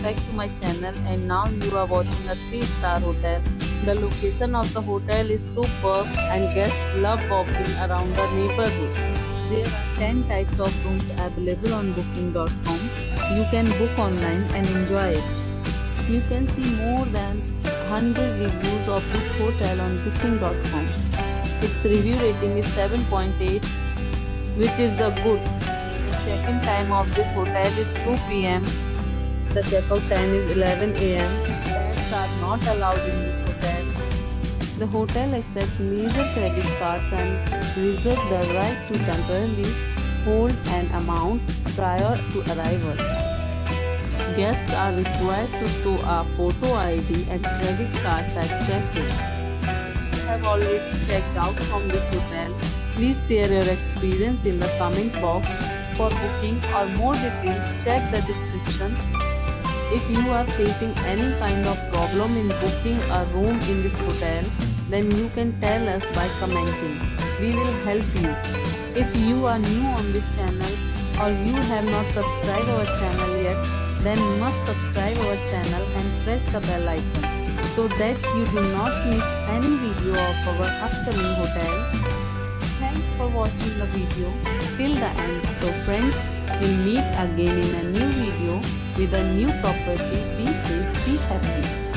back to my channel, and now you are watching a 3-star hotel. The location of the hotel is superb and guests love walking around the neighborhood. There are 10 types of rooms available on booking.com. You can book online and enjoy it. You can see more than 100 reviews of this hotel on booking.com. Its review rating is 7.8, which is the good. The check-in time of this hotel is 2 p.m. The checkout time is 11 a.m. Pets are not allowed in this hotel. The hotel accepts major credit cards and reserves the right to temporarily hold an amount prior to arrival. Guests are required to show a photo ID and credit cards at check-in. If you have already checked out from this hotel, please share your experience in the comment box. For booking or more details, check the description. If you are facing any kind of problem in booking a room in this hotel, then you can tell us by commenting. We will help you. If you are new on this channel or you have not subscribed our channel yet, then you must subscribe our channel and press the bell icon so that you do not miss any video of our upcoming hotel. Thanks for watching the video till the end. So friends, we'll meet again in a new video with a new property. Be safe, be happy.